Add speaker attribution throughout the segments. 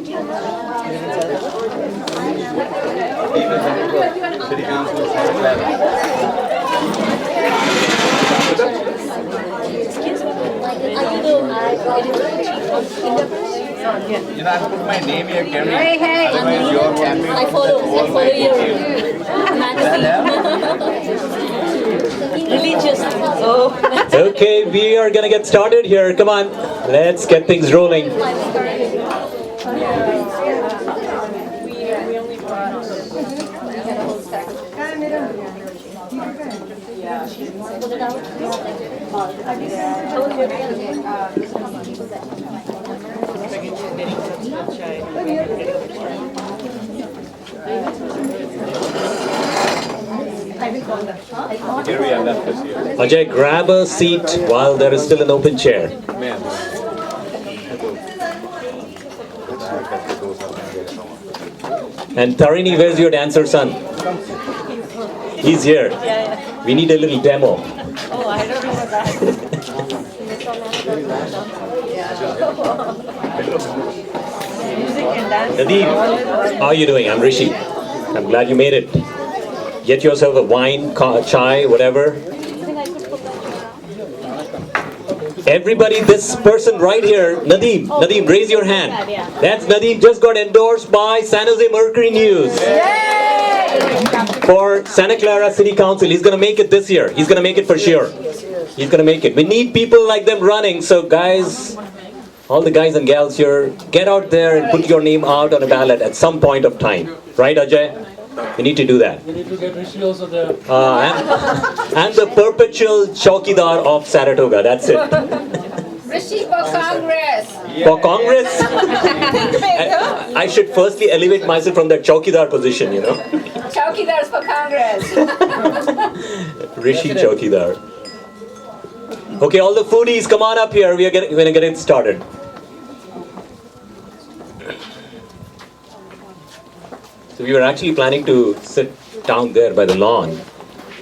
Speaker 1: City Council. You know, I put my name here, Kerry.
Speaker 2: Hey.
Speaker 1: Otherwise, your camera.
Speaker 2: I follow your religious. Oh.
Speaker 3: Okay, we are gonna get started here. Come on, let's get things rolling. Ajay, grab a seat while there is still an open chair. And Tarini, where's your dancer son? He's here. We need a little demo.
Speaker 2: Oh, I don't know what that Music and dance.
Speaker 3: Nadeem, how are you doing? I'm Rishi. I'm glad you made it. Get yourself a wine, chai, whatever. Everybody, this person right here, Nadeem. Nadeem, raise your hand. That's Nadeem, just got endorsed by San Jose Mercury News. For Santa Clara City Council. He's going to make it this year. He's going to make it for sure. He's going to make it. We need people like them running. So guys, all the guys and gals here, get out there and put your name out on a ballot at some point of time. Right, Ajay? We need to do that.
Speaker 4: We need to get Rishi also there.
Speaker 3: I'm the perpetual Chowkidar of Saratoga. That's it.
Speaker 5: Rishi for Congress.
Speaker 3: For Congress, I should firstly elevate myself from that Chowkidar position, you know.
Speaker 5: Chowkidars for Congress.
Speaker 3: Rishi Chowkidar. Okay, all the foodies, come on up here. We're going to get it started. So we were actually planning to sit down there by the lawn,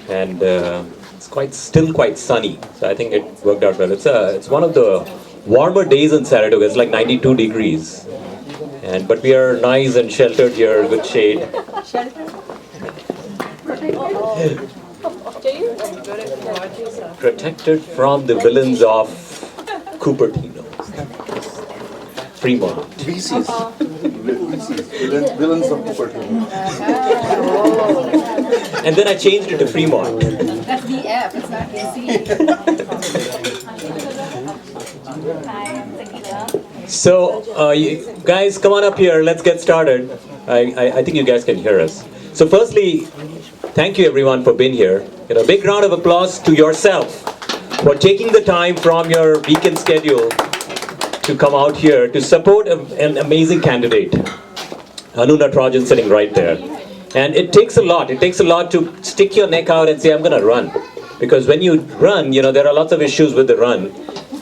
Speaker 3: and it's still quite sunny. So I think it worked out well. It's one of the warmer days in Saratoga. It's like 92 degrees, but we are nice and sheltered here, good shade. Protected from the villains of Cupertino, Fremont.
Speaker 1: Villains of Bhutoria.
Speaker 3: And then I changed it to Fremont.
Speaker 5: That's DF, it's not AC.
Speaker 3: So, you guys, come on up here. Let's get started. I think you guys can hear us. So, firstly, thank you everyone for being here. A big round of applause to yourself for taking the time from your weekend schedule to come out here to support an amazing candidate. Anu Natarajan sitting right there. And it takes a lot. It takes a lot to stick your neck out and say, I'm going to run. Because when you run, there are lots of issues with the run.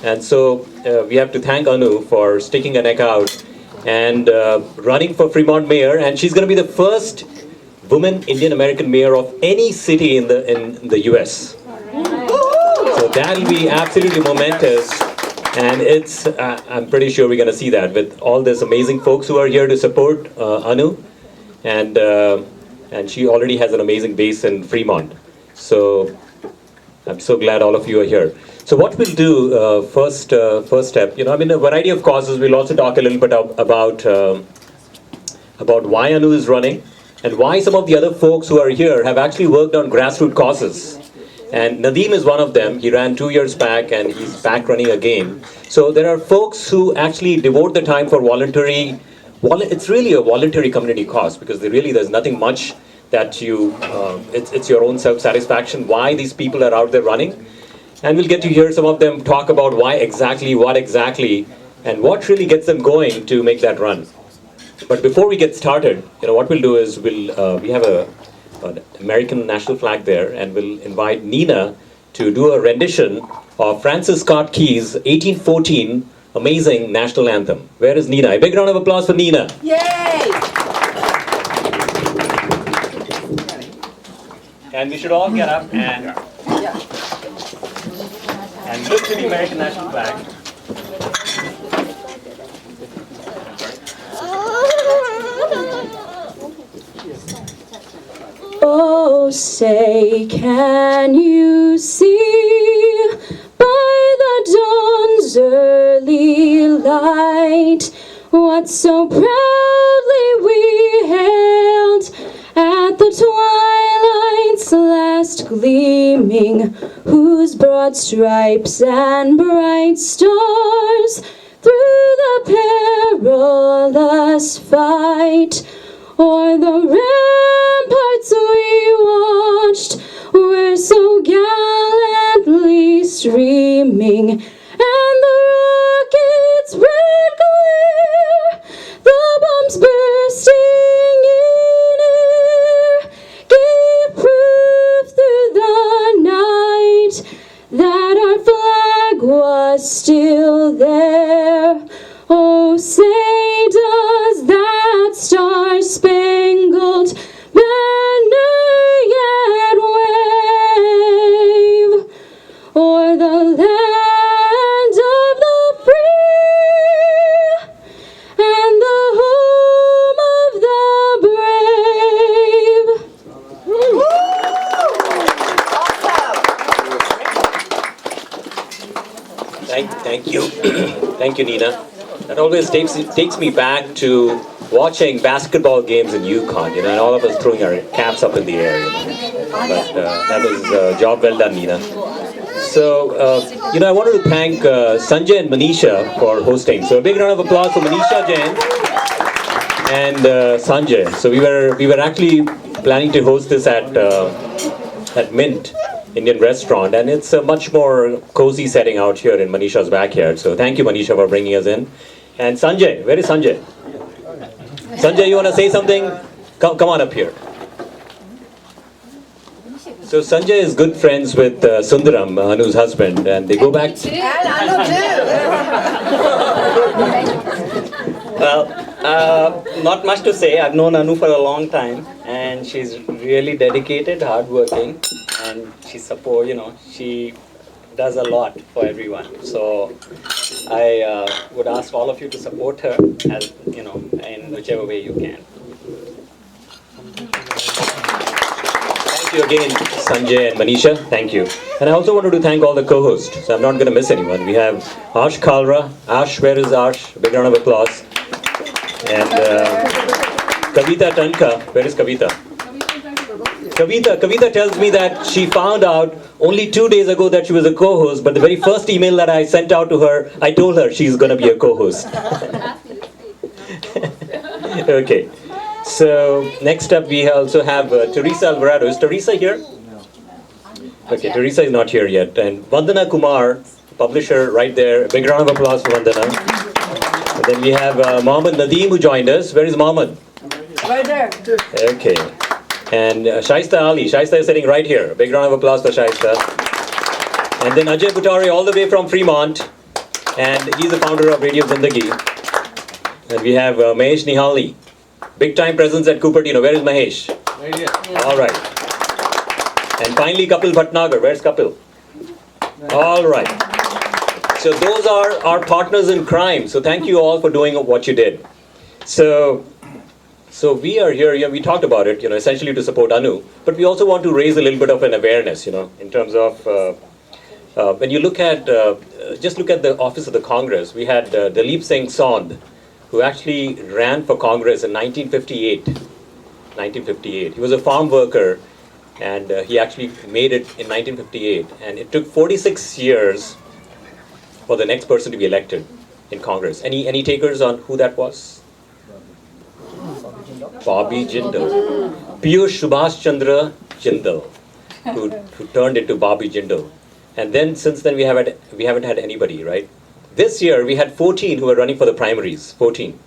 Speaker 3: And so we have to thank Anu for sticking her neck out and running for Fremont mayor. And she's going to be the first woman Indian American mayor of any city in the US. So that'll be absolutely momentous. And I'm pretty sure we're going to see that with all these amazing folks who are here to support Anu. And she already has an amazing base in Fremont. So I'm so glad all of you are here. So what we'll do, first step, a variety of causes. We'll also talk a little bit about why Anu is running and why some of the other folks who are here have actually worked on grassroots causes. And Nadeem is one of them. He ran 2 years back and he's back running again. So there are folks who actually devote the time for it's really a voluntary community cause because there's nothing much that it's your own self-satisfaction why these people are out there running. And we'll get to hear some of them talk about what exactly, and what really gets them going to make that run. But before we get started, what we'll do is we have an American national flag there, and we'll invite Nina to do a rendition of Francis Scott Key's 1814 amazing national anthem. Where is Nina? A big round of applause for Nina.
Speaker 5: Yay!
Speaker 3: And we should all get up and look to the American national flag.
Speaker 4: say, can you see by the dawn's early light what so proudly we hailed at the twilight's last gleaming, whose broad stripes and bright stars through the perilous fight o'er the ramparts we watched were so gallantly streaming, and the rockets' red glare, the bombs bursting in air, gave proof through the night that our flag was still there. Oh, say does that star-spangled banner yet wave o'er the land of the free and the home of the brave?
Speaker 3: Thank you. Thank you, Nina. That always takes me back to watching basketball games in Yukon, and all of us throwing our caps up in the air. But that was a job well done, Nina. So, I wanted to thank Sanjay and Manisha for hosting. So a big round of applause for Manisha, Jain, and Sanjay. So we were actually planning to host this at Mint Indian restaurant, and it's a much more cozy setting out here in Manisha's backyard. So thank you, Manisha, for bringing us in. And Sanjay, where is Sanjay? Sanjay, you want to say something? Come on up here. So Sanjay is good friends with Sundaram, Anu's husband, and they go back.
Speaker 5: And I know
Speaker 6: Well, not much to say. I've known Anu for a long time, and she's really dedicated, hardworking, and she does a lot for everyone. So I would ask all of you to support her, as in whichever way you can.
Speaker 3: Thank you again, Sanjay and Manisha. Thank you. And I also wanted to thank all the co-hosts. So I'm not going to miss anyone. We have Ash Kalra. Ash, where is Ash? Big round of applause. And Kavita Tankha. Where is Kavita? Kavita tells me that she found out only 2 days ago that she was a co-host, but the very first email that I sent out to her, I told her she's going to be a co-host. Okay. So next up we also have Teresa Alvaredo. Is Teresa here? Okay, Teresa is not here yet. And Vandana Kumar, publisher, right there. Big round of applause for Vandana. And then we have Mohammed Nadeem, who joined us. Where is Mohammed?
Speaker 5: right there.
Speaker 3: Okay. And Shaista Ali. Shaista is sitting right here. Big round of applause for Shaista. And then Ajay Bhutoria, all the way from Fremont. And he's the founder of Radio Zindagi. And we have Mahesh Nihalani. Big time presence at Cupertino. Where is Mahesh?
Speaker 1: Right here.
Speaker 3: All right. And finally, Kapil Bhatnagar. Where's Kapil? All right. So those are our partners in crime. So thank you all for doing what you did. So we are here, we talked about it, essentially to support Anu, but we also want to raise a little bit of an awareness, in terms of, when you look at, just look at the office of the Congress. We had Dalip Singh Sond, who actually ran for Congress in 1958. 1958. He was a farm worker, and he actually made it in 1958. And it took 46 years for the next person to be elected in Congress. Any takers on who that was? Bobby Jindal. Piyush Subhash Chandra Jindal, who turned into Bobby Jindal. And then since then we haven't had anybody, right? This year we had 14 who were running for the primaries, 14.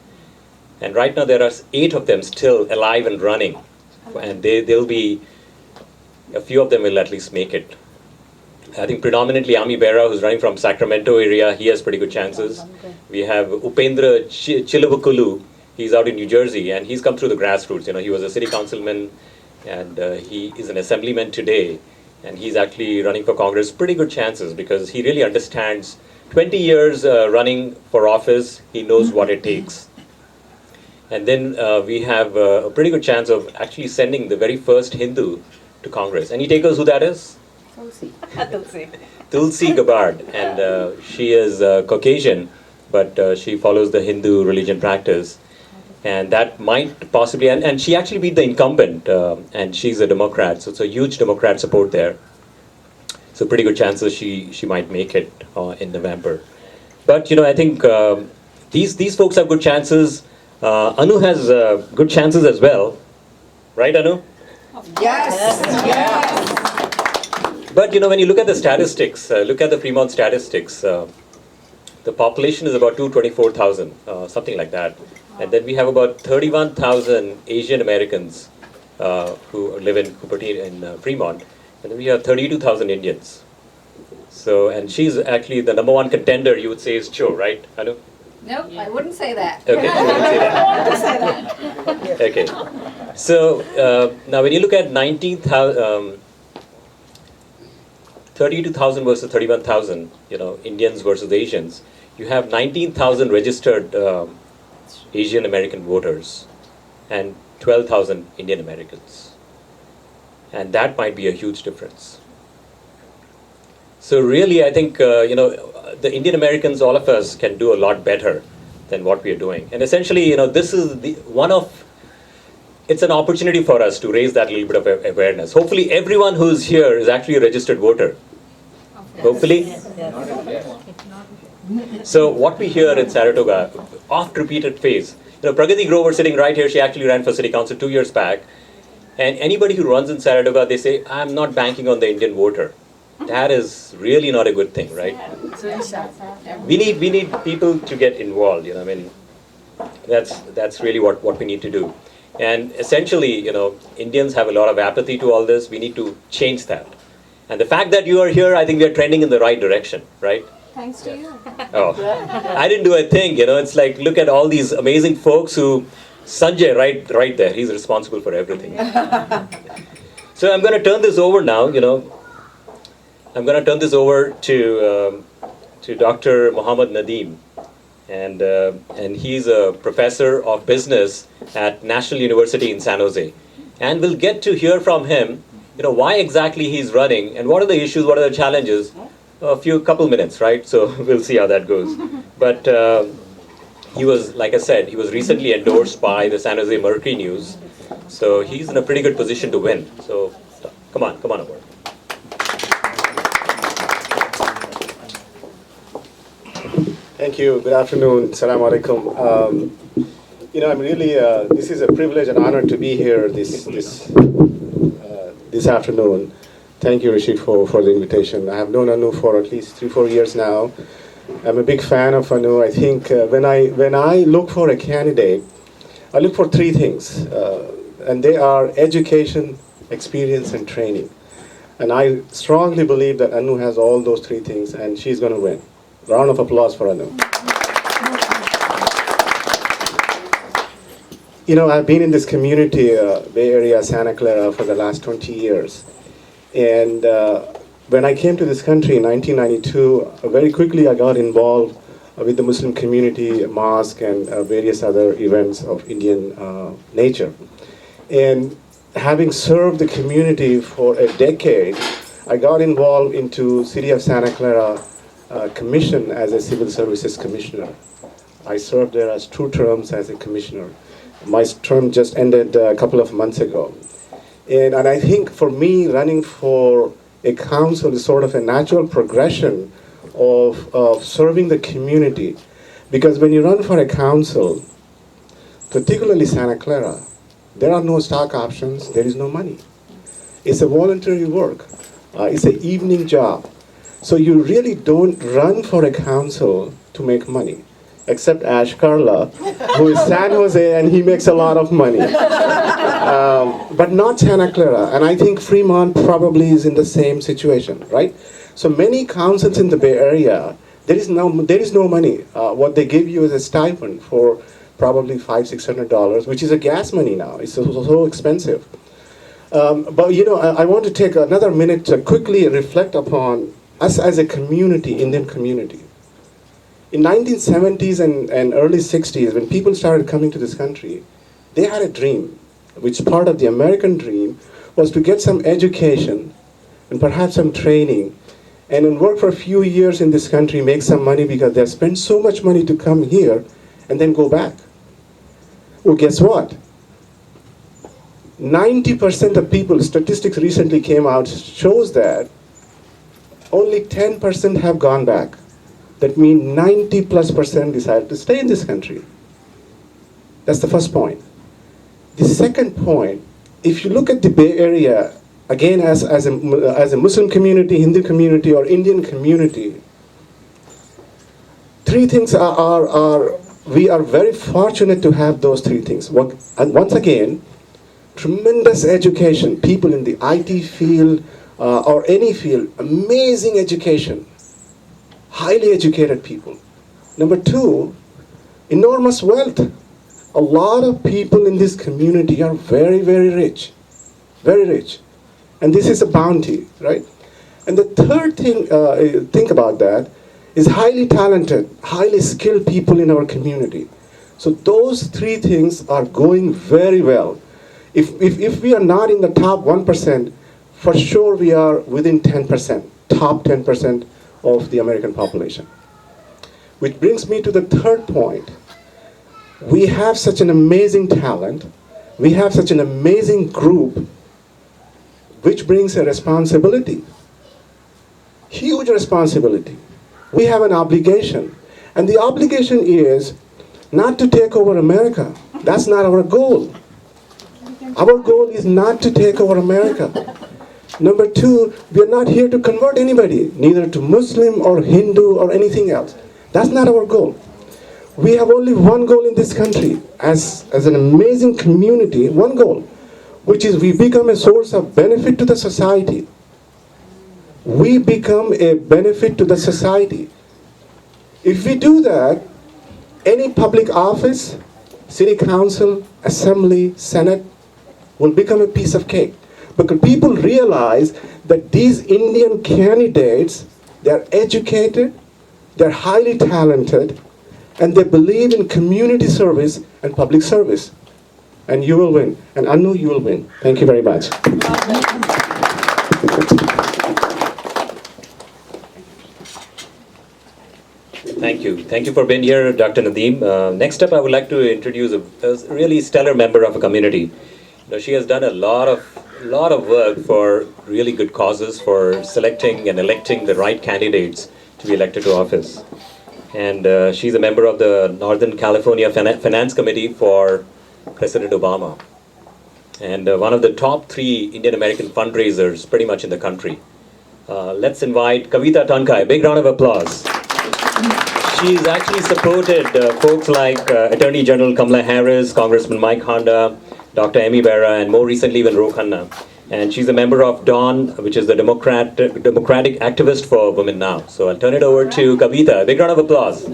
Speaker 3: And right now there are 8 of them still alive and running. And they'll be, a few of them will at least make it. I think predominantly Ami Bera, who's running from Sacramento area, he has pretty good chances. We have Upendra Chilabukulu, he's out in New Jersey, and he's come through the grassroots. He was a city councilman, and he is an assemblyman today. And he's actually running for Congress. Pretty good chances, because he really understands 20 years running for office, he knows what it takes. And then we have a pretty good chance of actually sending the very first Hindu to Congress. Any takers who that is? Tulsi Gabbard, and she is Caucasian, but she follows the Hindu religion practice. And that might possibly, and she actually beat the incumbent, and she's a Democrat, so it's a huge Democrat support there. So pretty good chances she might make it in November. But I think these folks have good chances. Anu has good chances as well, right, Anu?
Speaker 5: Yes. Yes.
Speaker 3: But when you look at the statistics, look at the Fremont statistics, the population is about 224,000, something like that. And then we have about 31,000 Asian Americans who live in Cupertino, in Fremont. And then we have 32,000 Indians. So, and she's actually the number one contender, you would say, is Cho, right, Anu?
Speaker 5: Nope, I wouldn't say that.
Speaker 3: Okay, she wouldn't say that. Okay. So, now when you look at 32,000 versus 31,000, Indians versus Asians, you have 19,000 registered Asian American voters and 12,000 Indian Americans. And that might be a huge difference. So really, I think, the Indian Americans, all of us, can do a lot better than what we are doing. And essentially, this is it's an opportunity for us to raise that little bit of awareness. Hopefully, everyone who's here is actually a registered voter. Hopefully. So what we hear in Saratoga, oft-repeated phase, Pragati Grover sitting right here, she actually ran for city council 2 years back. And anybody who runs in Saratoga, they say, I'm not banking on the Indian voter. That is really not a good thing, right? We need people to get involved, that's really what we need to do. And essentially, Indians have a lot of apathy to all this. We need to change that. And the fact that you are here, I think we are trending in the right direction, right?
Speaker 5: Thanks to you.
Speaker 3: Oh, I didn't do a thing, it's like, look at all these amazing folks who, Sanjay, right there, he's responsible for everything. So I'm going to turn this over now, I'm going to turn this over to Dr. Mohammed Nadeem. And he's a professor of business at National University in San Jose. And we'll get to hear from him, why exactly he's running and what are the issues, what are the challenges, couple minutes, right? So we'll see how that goes. But he was, like I said, he was recently endorsed by the San Jose Mercury News. So he's in a pretty good position to win. So come on over.
Speaker 7: Thank you. Good afternoon. Assalamu alaikum. I'm really, this is a privilege and honor to be here this afternoon. Thank you, Rishi, for the invitation. I have known Anu for at least 3-4 years now. I'm a big fan of Anu. I think when I look for a candidate, I look for 3 things, and they are education, experience, and training. And I strongly believe that Anu has all those 3 things, and she's going to win. Round of applause for Anu. I've been in this community, Bay Area, Santa Clara, for the last 20 years. And when I came to this country in 1992, very quickly I got involved with the Muslim community, mosque, and various other events of Indian nature. And having served the community for a decade, I got involved into City of Santa Clara commission as a civil services commissioner. I served there as 2 terms as a commissioner. My term just ended a couple of months ago. And I think for me, running for a council is sort of a natural progression of serving the community. Because when you run for a council, particularly Santa Clara, there are no stock options, there is no money. It's a voluntary work. It's an evening job. So you really don't run for a council to make money, except Ash Karla, who is San Jose, and he makes a lot of money. But not Santa Clara, and I think Fremont probably is in the same situation, right? So many councils in the Bay Area, there is no money. What they give you is a stipend for probably $500-600, which is a gas money now. It's so expensive. But I want to take another minute to quickly reflect upon us as a community, Indian community. In 1970s and early 60s, when people started coming to this country, they had a dream, which part of the American dream was to get some education and perhaps some training and then work for a few years in this country, make some money because they spent so much money to come here and then go back. Well, guess what? 90% of people, statistics recently came out, shows that only 10% have gone back. That means 90+% decided to stay in this country. That's the first point. The second point, if you look at the Bay Area, again as a Muslim community, Hindu community, or Indian community, three things we are very fortunate to have those three things. And once again, tremendous education, people in the IT field or any field, amazing education, highly educated people. Number two, enormous wealth. A lot of people in this community are very, very rich, very rich. And this is a bounty, right? And the third thing, think about that, is highly talented, highly skilled people in our community. So those three things are going very well. If we are not in the top 1%, for sure we are within 10%, top 10% of the American population. Which brings me to the third point. We have such an amazing talent, we have such an amazing group, which brings a responsibility, huge responsibility. We have an obligation, and the obligation is not to take over America. That's not our goal. Our goal is not to take over America. Number two, we are not here to convert anybody, neither to Muslim or Hindu or anything else. That's not our goal. We have only one goal in this country, as an amazing community, one goal, which is we become a source of benefit to the society. We become a benefit to the society. If we do that, any public office, city council, assembly, senate, will become a piece of cake. Because people realize that these Indian candidates, they're educated, they're highly talented, and they believe in community service and public service. And you will win. And Anu, you will win. Thank you very much.
Speaker 3: Thank you. Thank you for being here, Dr. Nadeem. Next up, I would like to introduce a really stellar member of a community. She has done a lot of work for really good causes, for selecting and electing the right candidates to be elected to office. And she's a member of the Northern California Finance Committee for President Obama. And one of the top 3 Indian American fundraisers pretty much in the country. Let's invite Kavita Tankha. A big round of applause. She's actually supported folks like Attorney General Kamala Harris, Congressman Mike Honda, Dr. Amy Bera, and more recently even Ro Khanna. And she's a member of DAWN, which is the Democratic Activist for Women Now. So I'll turn it over to Kavita. A big round of applause.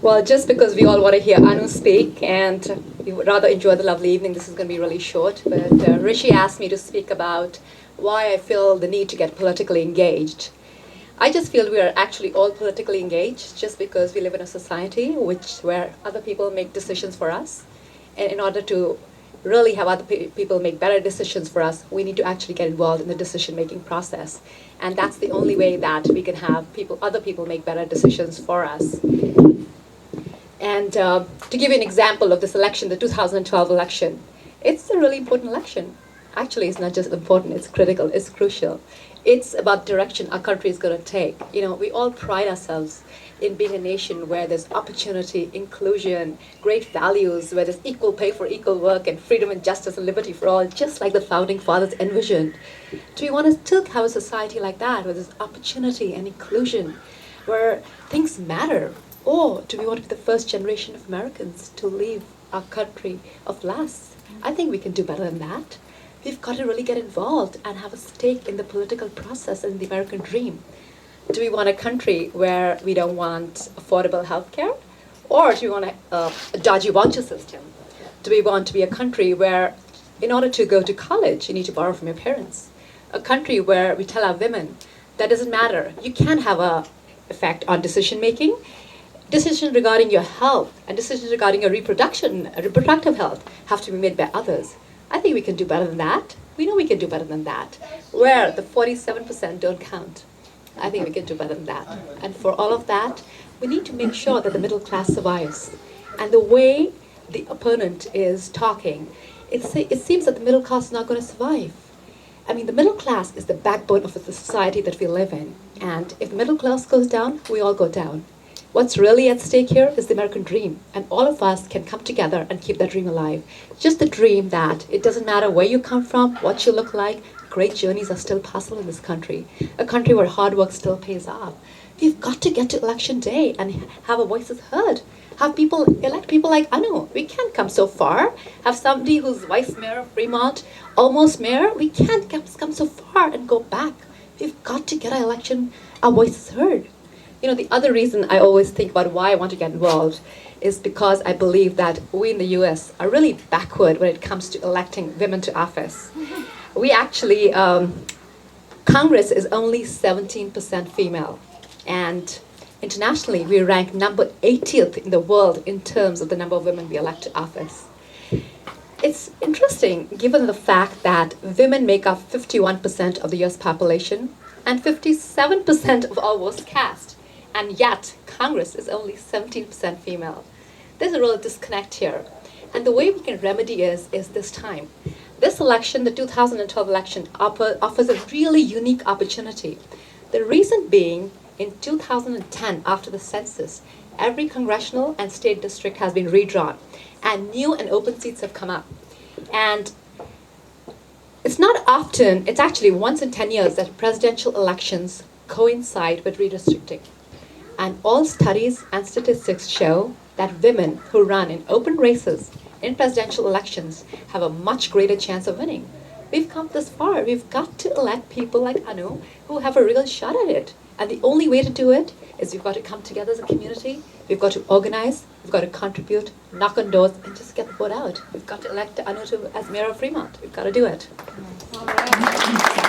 Speaker 8: Well, just because we all want to hear Anu speak, and we would rather enjoy the lovely evening, this is going to be really short. But Rishi asked me to speak about why I feel the need to get politically engaged. I just feel we are actually all politically engaged just because we live in a society where other people make decisions for us. And in order to really have other people make better decisions for us, we need to actually get involved in the decision-making process. And that's the only way that we can have other people make better decisions for us. And to give you an example of this election, the 2012 election, it's a really important election. Actually, it's not just important, it's critical, it's crucial. It's about direction our country is going to take. You know, we all pride ourselves in being a nation where there's opportunity, inclusion, great values, where there's equal pay for equal work and freedom and justice and liberty for all, just like the founding fathers envisioned. Do we want to still have a society like that, where there's opportunity and inclusion, where things matter? Or do we want to be the first generation of Americans to leave our country of last? I think we can do better than that. We've got to really get involved and have a stake in the political process and the American dream. Do we want a country where we don't want affordable health care? Or do we want a dodgy voucher system? Do we want to be a country where, in order to go to college, you need to borrow from your parents? A country where we tell our women, that doesn't matter. You can have an effect on decision making. Decisions regarding your health and decisions regarding your reproductive health have to be made by others. I think we can do better than that. We know we can do better than that. Where the 47% don't count. I think we can do better than that. And for all of that, we need to make sure that the middle class survives. And the way the opponent is talking, it seems that the middle class is not going to survive. I mean, the middle class is the backbone of the society that we live in. And if the middle class goes down, we all go down. What's really at stake here is the American dream. And all of us can come together and keep that dream alive. Just the dream that it doesn't matter where you come from, what you look like, great journeys are still possible in this country. A country where hard work still pays off. We've got to get to election day and have our voices heard. Have people elect people like Anu. We can't come so far. Have somebody who's vice mayor of Fremont, almost mayor. We can't come so far and go back. We've got to get our voices heard. You know, the other reason I always think about why I want to get involved is because I believe that we in the US are really backward when it comes to electing women to office. We actually, Congress is only 17% female. And internationally, we rank number 80th in the world in terms of the number of women we elect to office. It's interesting, given the fact that women make up 51% of the US population and 57% of all votes cast. And yet, Congress is only 17% female. There's a real disconnect here. And the way we can remedy is this time. This election, the 2012 election, offers a really unique opportunity. The reason being, in 2010, after the census, every congressional and state district has been redrawn, and new and open seats have come up. And it's not often, it's actually once in 10 years that presidential elections coincide with redistricting. And all studies and statistics show that women who run in open races in presidential elections have a much greater chance of winning. We've come this far. We've got to elect people like Anu who have a real shot at it. And the only way to do it is we've got to come together as a community. We've got to organize. We've got to contribute, knock on doors, and just get the vote out. We've got to elect Anu as mayor of Fremont. We've got to do it.
Speaker 5: All right.